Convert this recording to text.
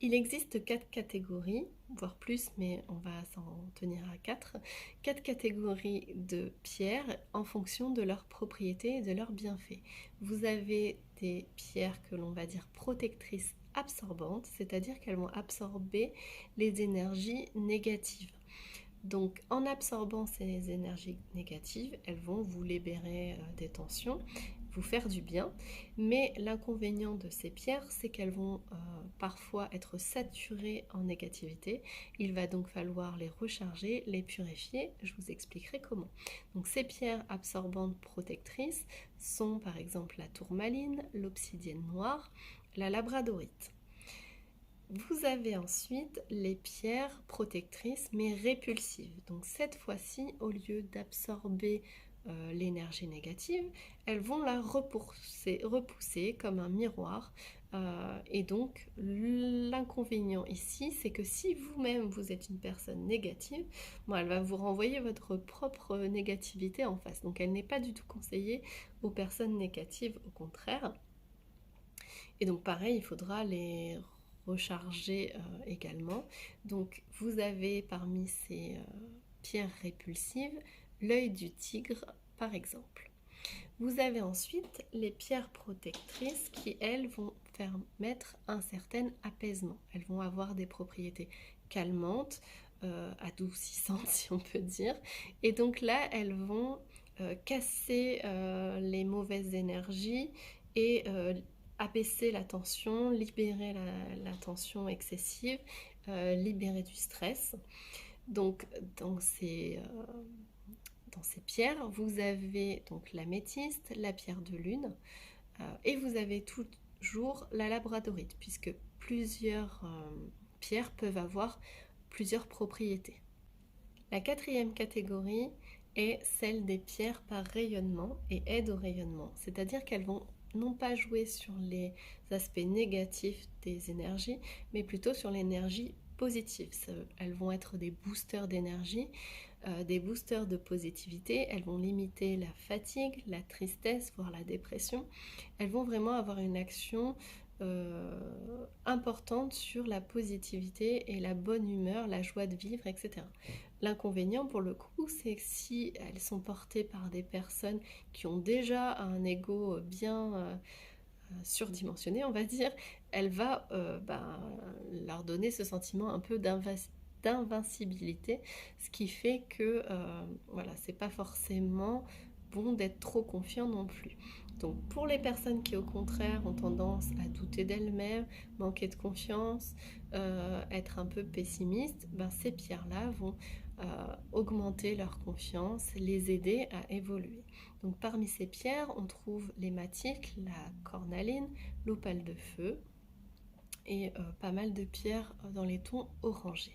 Il existe 4 catégories, voire plus, mais on va s'en tenir à 4. 4 catégories de pierres en fonction de leurs propriétés et de leurs bienfaits. Vous avez des pierres que l'on va dire protectrices absorbantes, c'est-à-dire qu'elles vont absorber les énergies négatives. Donc en absorbant ces énergies négatives, elles vont vous libérer des tensions, vous faire du bien. Mais l'inconvénient de ces pierres, c'est qu'elles vont parfois être saturées en négativité. Il va donc falloir les recharger, les purifier. Je vous expliquerai comment. Donc ces pierres absorbantes protectrices sont par exemple la tourmaline, l'obsidienne noire, la labradorite. Vous avez ensuite les pierres protectrices mais répulsives. Donc cette fois-ci, au lieu d'absorber l'énergie négative, elles vont la repousser comme un miroir. Et donc l'inconvénient ici, c'est que si vous-même vous êtes une personne négative, bon, elle va vous renvoyer votre propre négativité en face. Donc elle n'est pas du tout conseillée aux personnes négatives, au contraire. Et donc pareil, il faudra les recharger également. Donc vous avez parmi ces pierres répulsives l'œil du tigre par exemple. Vous avez ensuite les pierres protectrices qui elles vont permettre un certain apaisement. Elles vont avoir des propriétés calmantes, adoucissantes si on peut dire. Et donc là elles vont casser les mauvaises énergies et abaisser la tension, libérer la tension excessive, libérer du stress. Donc dans ces pierres, vous avez donc l'améthyste, la pierre de lune, et vous avez toujours la labradorite, puisque plusieurs pierres peuvent avoir plusieurs propriétés. La quatrième catégorie est celle des pierres par rayonnement et aide au rayonnement, c'est-à-dire qu'elles vont non pas jouer sur les aspects négatifs des énergies, mais plutôt sur l'énergie positive. Elles vont être des boosters d'énergie, des boosters de positivité. Elles vont limiter la fatigue, la tristesse, voire la dépression. Elles vont vraiment avoir une action importante sur la positivité et la bonne humeur, la joie de vivre, etc. L'inconvénient pour le coup, c'est que si elles sont portées par des personnes qui ont déjà un ego bien surdimensionné, on va dire, elle va leur donner ce sentiment un peu d'invincibilité, ce qui fait que voilà, c'est pas forcément bon d'être trop confiant non plus. Donc pour les personnes qui au contraire ont tendance à douter d'elles-mêmes, manquer de confiance, être un peu pessimistes, ben, ces pierres-là vont augmenter leur confiance, les aider à évoluer. Donc parmi ces pierres, on trouve l'hématite, la cornaline, l'opale de feu et pas mal de pierres dans les tons orangés.